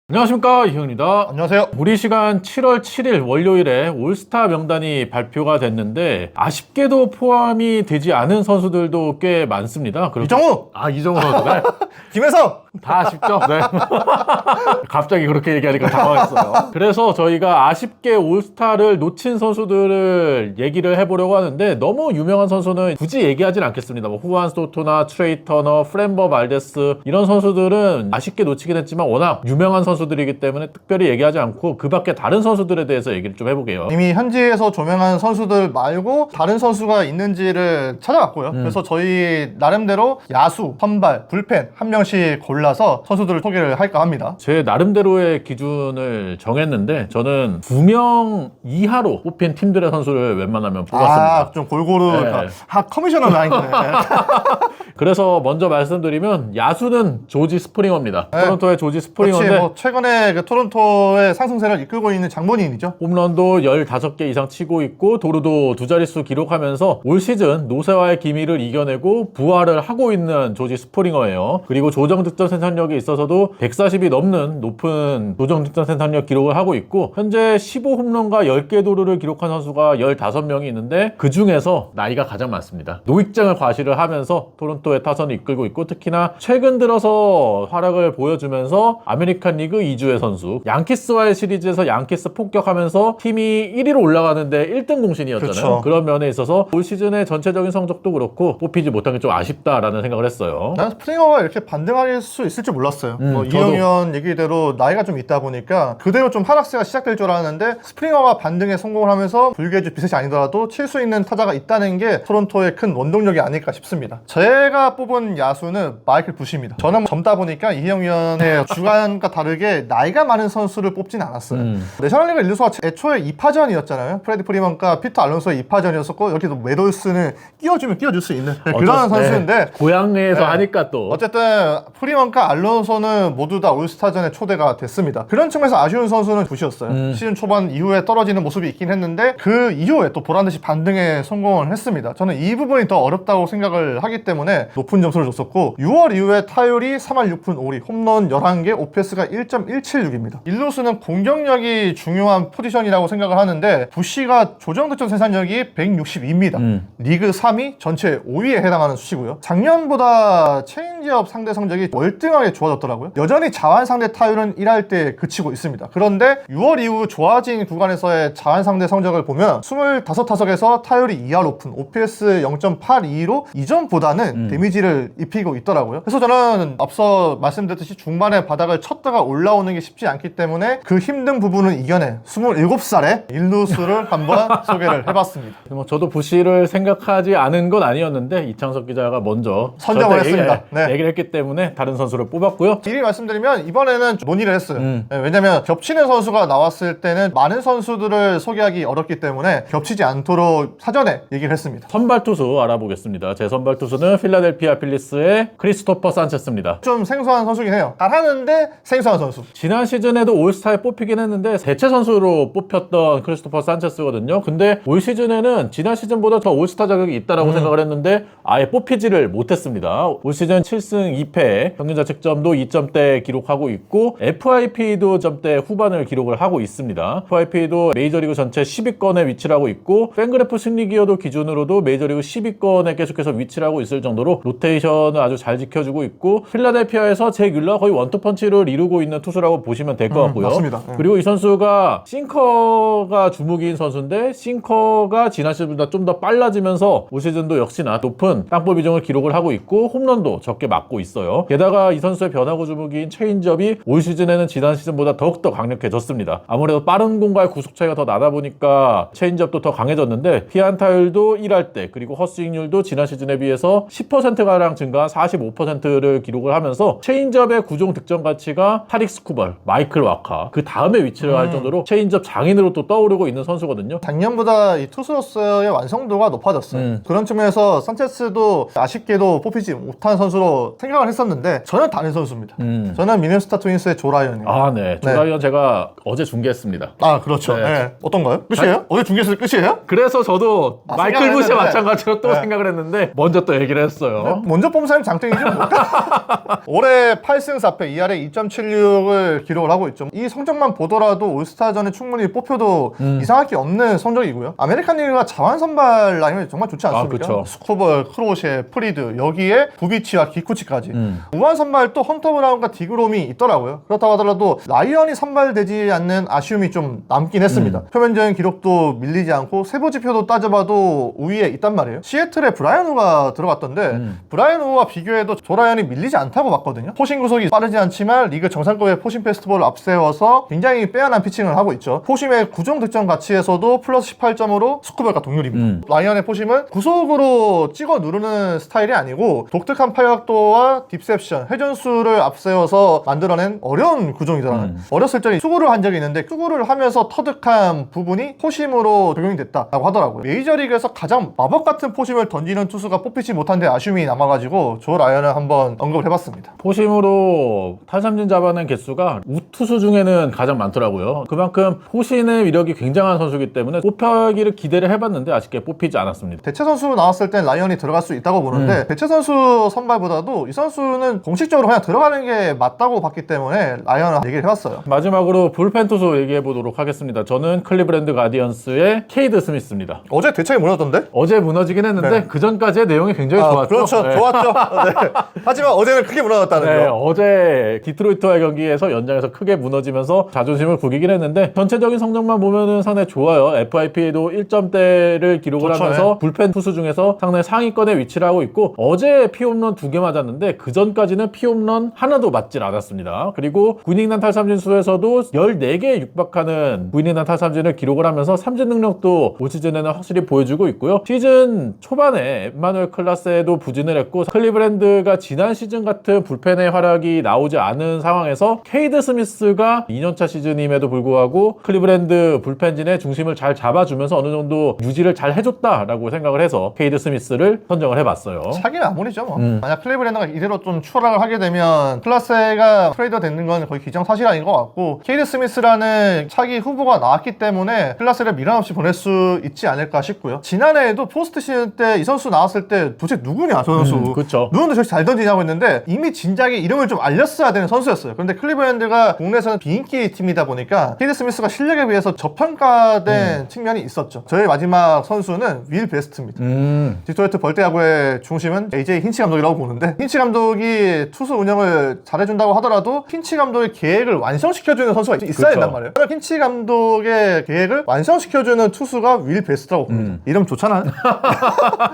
안녕하십니까, 이형입니다. 안녕하세요. 우리 시간 7월 7일 월요일에 올스타 명단이 발표가 됐는데 아쉽게도 포함이 되지 않은 선수들도 꽤 많습니다. 이정우! 이정우 선수네. 김혜성! 다 아쉽죠? 네. 갑자기 그렇게 얘기하니까 당황했어요. 그래서 저희가 아쉽게 올스타를 놓친 선수들을 얘기를 해보려고 하는데 너무 유명한 선수는 굳이 얘기하진 않겠습니다. 뭐 후안 소토나 트레이 터너, 프랜버 말데스 이런 선수들은 아쉽게 놓치긴 했지만 워낙 유명한 선수들이기 때문에 특별히 얘기하지 않고 그 밖에 다른 선수들에 대해서 얘기를 좀 해볼게요. 이미 현지에서 조명한 선수들 말고 다른 선수가 있는지를 찾아갔고요. 그래서 저희 나름대로 야수, 선발, 불펜 한 명씩 골라서 선수들을 소개를 할까 합니다. 제 나름대로의 기준을 정했는데 저는 9명 이하로 뽑힌 팀들의 선수를 웬만하면 뽑았습니다. 좀 골고루 네. 커미셔너 라인 거네. 그래서 먼저 말씀드리면 야수는 조지 스프링어입니다. 네. 토론토의 조지 그렇지, 스프링어인데 뭐 최근에 그 토론토의 상승세를 이끌고 있는 장본인이죠. 홈런도 15개 이상 치고 있고 도루도 두 자릿수 기록하면서 올 시즌 노세와의 기미를 이겨내고 부활을 하고 있는 조지 스프링어예요. 그리고 조정 득점 생산력에 있어서도 140이 넘는 높은 조정 득점 생산력 기록을 하고 있고 현재 15홈런과 10개 도루를 기록한 선수가 15명이 있는데 그 중에서 나이가 가장 많습니다. 노익장을 과시를 하면서 토론토의 타선을 이끌고 있고 특히나 최근 들어서 활약을 보여주면서 아메리칸 리그 2주의 선수, 양키스와의 시리즈에서 양키스 폭격하면서 팀이 1위로 올라가는데 1등 공신이었잖아요. 그렇죠. 그런 면에 있어서 올 시즌의 전체적인 성적도 그렇고 뽑히지 못한 게 좀 아쉽다라는 생각을 했어요. 난 스프링어가 이렇게 반등할 수 있을 줄 몰랐어요. 뭐 저도. 이영 의원 얘기대로 나이가 좀 있다 보니까 그대로 좀 하락세가 시작될 줄 알았는데 스프링어가 반등에 성공을 하면서 불개주 비셋이 아니더라도 칠 수 있는 타자가 있다는 게 토론토의 큰 원동력이 아닐까 싶습니다. 제가 뽑은 야수는 마이클 부시입니다. 저는 젊다 보니까 이영 의원의 주관과 다르게 나이가 많은 선수를 뽑진 않았어요. 내셔널리그 일루수가 애초에 2파전이었잖아요. 프레디 프리먼과 피터 알론소의 2파전이었었고 여기도 메돌슨을 끼워주면 끼워줄 수 있는 그런 선수인데 고향내에서 네. 하니까 또 어쨌든 프리먼과 알론소는 모두 다 올스타전에 초대가 됐습니다. 그런 측면에서 아쉬운 선수는 부시였어요. 시즌 초반 이후에 떨어지는 모습이 있긴 했는데 그 이후에 또 보란듯이 반등에 성공을 했습니다. 저는 이 부분이 더 어렵다고 생각을 하기 때문에 높은 점수를 줬었고 6월 이후에 타율이 3할 6푼 5리, 홈런 11개, OPS가 1.176입니다. 일루수는 공격력이 중요한 포지션이라고 생각을 하는데 부시가 조정득점 생산력이 162입니다. 리그 3위, 전체 5위에 해당하는 수치고요. 작년보다 체인지업 상대 성적이 월등하게 좋아졌더라고요. 여전히 자완 상대 타율은 1할 때 그치고 있습니다. 그런데 6월 이후 좋아진 구간에서의 자완 상대 성적을 보면 25타석에서 타율이 2할 오픈, OPS 0.82로 이전보다는 데미지를 입히고 있더라고요. 그래서 저는 앞서 말씀드렸듯이 중반에 바닥을 쳤다가 올라오는 게 쉽지 않기 때문에 그 힘든 부분을 이겨내 27살의 일루수를 한번 소개를 해봤습니다. 뭐 저도 부시를 생각하지 않은 건 아니었는데 이창석 기자가 먼저 선정을 저한테 했습니다. 네. 얘기를 했기 때문에 다른 선수를 뽑았고요. 미리 말씀드리면 이번에는 좀 논의를 했어요. 네, 왜냐면 겹치는 선수가 나왔을 때는 많은 선수들을 소개하기 어렵기 때문에 겹치지 않도록 사전에 얘기를 했습니다. 선발 투수 알아보겠습니다. 제 선발 투수는 필라델피아 필리스의 크리스토퍼 산체스입니다. 좀 생소한 선수긴 해요. 잘하는데 생소한 선수. 지난 시즌에도 올스타에 뽑히긴 했는데 대체 선수로 뽑혔던 크리스토퍼 산체스거든요. 근데 올 시즌에는 지난 시즌보다 더 올스타 자격이 있다라고 생각을 했는데 아예 뽑히지를 못했습니다. 올 시즌 7승 2패, 평균 자책점도 2점대 기록하고 있고 FIP도 점대 후반을 기록을 하고 있습니다. FIP도 메이저리그 전체 10위권에 위치를 하고 있고 팬그래프 승리 기여도 기준으로도 메이저리그 10위권에 계속해서 위치를 하고 있을 정도로 로테이션을 아주 잘 지켜주고 있고 필라델피아에서 제 뮬러 거의 원투펀치를 이루고 있는 투수라고 보시면 될 것 같고요. 맞습니다. 그리고 이 선수가 싱커가 주무기인 선수인데 싱커가 지난 시즌보다 좀 더 빨라지면서 올 시즌도 역시나 높은 땅볼 비중을 기록을 하고 있고 홈런도 적게 맞고 있어요. 게다가 이 선수의 변화구 주무기인 체인지업이 올 시즌에는 지난 시즌보다 더욱더 강력해졌습니다. 아무래도 빠른 공과의 구속 차이가 더 나다 보니까 체인지업도 더 강해졌는데 피안타율도 1할 때 그리고 헛스윙률도 지난 시즌에 비해서 10%가량 증가한 45%를 기록을 하면서 체인지업의 구종 득점 가치가 타릭 스쿠벌, 마이클 와카 그 다음에 위치를 할 정도로 체인지업 장인으로 또 떠오르고 있는 선수거든요. 작년보다 이 투수로서의 완성도가 높아졌어요. 그런 측면에서 산체스도 아쉽게도 뽑히지 못한 선수로 생각을 했었는데 저는 다른 선수입니다. 저는 미네소타 트윈스의 조 라이언이에요. 아, 네. 조 라이언 제가 어제 중계했습니다. 아, 그렇죠. 네. 네. 어떤가요? 끝이에요? 어제 중계에서 끝이에요? 그래서 저도 마이클 부시와 생각을 마찬가지로 또 네. 생각을 했는데 먼저 또 얘기를 했어요. 먼저 뽑은 사람이 장땡이죠. 뭐. 올해 8승 4패 2할에 2.76을 기록을 하고 있죠. 이 성적만 보더라도 올스타전에 충분히 뽑혀도 이상할 게 없는 성적이고요. 아메리칸 리그가 자완 선발 라인이 정말 좋지 않습니까? 그쵸. 스코벌, 크로셰, 프리드 여기에 부비치와 기쿠치까지 우한 선발 또 헌터 브라운과 디그롬이 있더라고요. 그렇다고 하더라도 라이언이 선발되지 않는 아쉬움이 좀 남긴 했습니다. 표면적인 기록도 밀리지 않고 세부 지표도 따져봐도 우위에 있단 말이에요. 시애틀에 브라이언 우가 들어갔던데 브라이언 우와 비교해도 조 라이언이 밀리지 않다고 봤거든요. 포심 구속이 빠르지 않지만 리그 정상급의 포심 페스티벌을 앞세워서 굉장히 빼어난 피칭을 하고 있죠. 포심의 구종 득점 가치에서도 플러스 18점으로 스쿠벌과 동률입니다. 라이언의 포심은 구속으로 찍어 누르는 스타일이 아니고 독특한 팔각도와 딥셉션, 회전수를 앞세워서 만들어낸 어려운 구종이잖아요. 어렸을 적에 투구를 한 적이 있는데 투구를 하면서 터득한 부분이 포심으로 적용이 됐다고 하더라고요. 메이저리그에서 가장 마법 같은 포심을 던지는 투수가 뽑히지 못한 데 아쉬움이 남아가지고 조 라이언을 한번 언급을 해봤습니다. 포심으로 탈삼진 잡아낸 개수가 우투수 중에는 가장 많더라고요. 그만큼 포심의 위력이 굉장한 선수이기 때문에 뽑히기를 기대를 해봤는데 아쉽게 뽑히지 않았습니다. 대체 선수 나왔을 땐 라이언이 들어갈 수 있다고 보는데 대체 선수 선발보다도 이 선수는 공식적으로 그냥 들어가는 게 맞다고 봤기 때문에 라이언을 얘기를 해봤어요. 마지막으로 불펜 투수 얘기해 보도록 하겠습니다. 저는 클리브랜드 가디언스의 케이드 스미스입니다. 어제 대체가 무너졌던데? 어제 무너지긴 했는데 네. 그 전까지의 내용이 굉장히 좋았죠. 그렇죠. 네. 좋았죠. 네. 하지만 어제는 크게 무너졌다는 네, 거. 어제 디트로이트와의 경기에서 연장에서 크게 무너지면서 자존심을 구기긴 했는데 전체적인 성적만 보면은 상당히 좋아요. FIP에도 1점대를 기록을 좋죠, 하면서 불펜 투수 중에서 상당히 상위권에 위치를 하고 있고 어제 피홈런 2개 맞았는데 그 전까지는 피홈런 하나도 맞질 않았습니다. 그리고 9이닝단 탈삼진 수에서도 14개에 육박하는 9이닝단 탈삼진을 기록을 하면서 삼진 능력도 올 시즌에는 확실히 보여주고 있고요. 시즌 초반에 엠마누엘 클라세도 부진을 했고 클리브랜드가 지난 시즌 같은 불펜의 활약이 나오지 않은 상황에서 케이드 스미스가 2년차 시즌임에도 불구하고 클리브랜드 불펜진의 중심을 잘 잡아주면서 어느 정도 유지를 잘 해줬다라고 생각을 해서 케이드 스미스를 선정을 해봤어요. 차기 마무리죠 뭐. 만약 클리브랜드가 이대로 좀 추락을 하게 되면 클라세가 트레이더 되는 건 거의 기정사실 아닌 것 같고 케이드 스미스라는 차기 후보가 나왔기 때문에 클라세를 미련 없이 보낼 수 있지 않을까 싶고요. 지난해에도 포스트 시즌 때 이 선수 나왔을 때 도대체 누구냐 저 선수. 그렇죠. 누군데 저렇게 잘 던지냐고 했는데 이미 진작에 이름을 좀 알렸어야 되는 선수였어요. 그런데 클리브랜드가 국내에서는 비인기 팀이다 보니까 케이드 스미스가 실력에 비해서 저평가된 측면이 있었죠. 저의 마지막 선수는 윌 베스트입니다. 디트로이트 벌떼야구의 중심은 AJ 힌치 감독이라고 보는데 힌치 감독이 투수 운영을 잘해준다고 하더라도 힌치 감독의 계획을 완성시켜주는 선수가 있어야 된단 말이에요. 저는 힌치 감독의 계획을 완성시켜주는 투수가 윌 베스트라고 봅니다. 이름 좋잖아.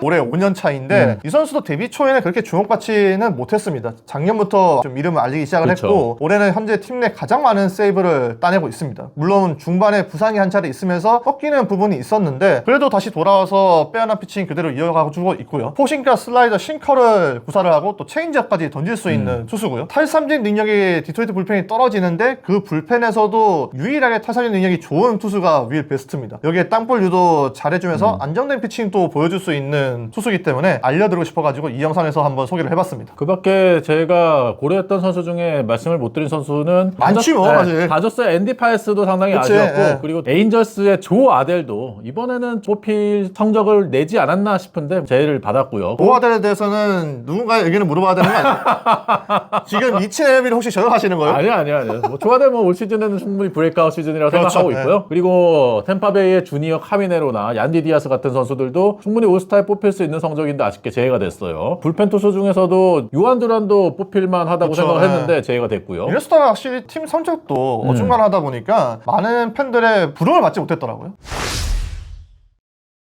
올해 5년 차인데 이 선수도 데뷔 초에는 그렇게 주목받지는 못했습니다. 작년부터 좀 이름을 알리기 시작을 그쵸. 했고 올해는 현재 팀 내 가장 많은 세이브를 따내고 있습니다. 물론 중반에 부상이 한 차례 있으면서 꺾이는 부분이 있었는데 그래도 다시 돌아와서 빼어난 피칭 그대로 이어가고 있고요. 포싱과 슬라이더, 싱커를 구사를 하고 또 체인지업까지 던질 수 있는 투수고요. 탈삼진 능력이 디트로이트 불펜이 떨어지는데 그 불펜에서도 유일하게 탈삼진 능력이 좋은 투수가 윌 베스트입니다. 여기에 땅볼 유도 잘해주면서 안정된 피칭도 보여줄 수 있는 투수이기 때문에 알려드리고 싶어가지고 이 영상에서 한번 소개를 해봤습니다. 그 밖에 제가 고려했던 선수 중에 말씀을 못 드린 선수는 많지 뭐, 사실. 다저스의 앤디 파이스도 상당히 그치, 아쉬웠고 예. 그리고 에인절스의 조 아델도 이번에는 뽑힐 성적을 내지 않았나 싶은데 제의를 받았고요. 보아델에 대해서는 누군가의 의견을 물어봐야 되는 거 아니에요? 지금 이친 엘비를 혹시 저격하시는 거예요? 아니야. 뭐 조아델 뭐 올 시즌에는 충분히 브레이크아웃 시즌이라고 그렇죠, 생각하고 네. 있고요. 그리고 템파베이의 주니어 카미네로나 얀디 디아스 같은 선수들도 충분히 올스타에 뽑힐 수 있는 성적인데 아쉽게 제의가 됐어요. 불펜 투수 중에서도 요한 두란도 뽑힐만 하다고 그렇죠, 생각을 네. 했는데 제의가 됐고요. 미네소타가 확실히 팀 성적도 어중간하다 보니까 많은 팬들의 부름을 받지 못했더라고요.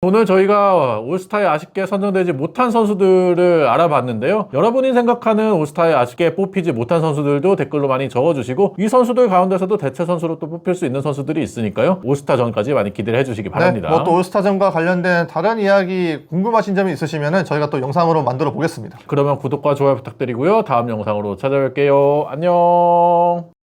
오늘 저희가 올스타에 아쉽게 선정되지 못한 선수들을 알아봤는데요. 여러분이 생각하는 올스타에 아쉽게 뽑히지 못한 선수들도 댓글로 많이 적어주시고 이 선수들 가운데서도 대체 선수로 또 뽑힐 수 있는 선수들이 있으니까요. 올스타 전까지 많이 기대를 해주시기 바랍니다. 네, 뭐 또 올스타전과 관련된 다른 이야기 궁금하신 점이 있으시면 저희가 또 영상으로 만들어 보겠습니다. 그러면 구독과 좋아요 부탁드리고요. 다음 영상으로 찾아뵐게요. 안녕.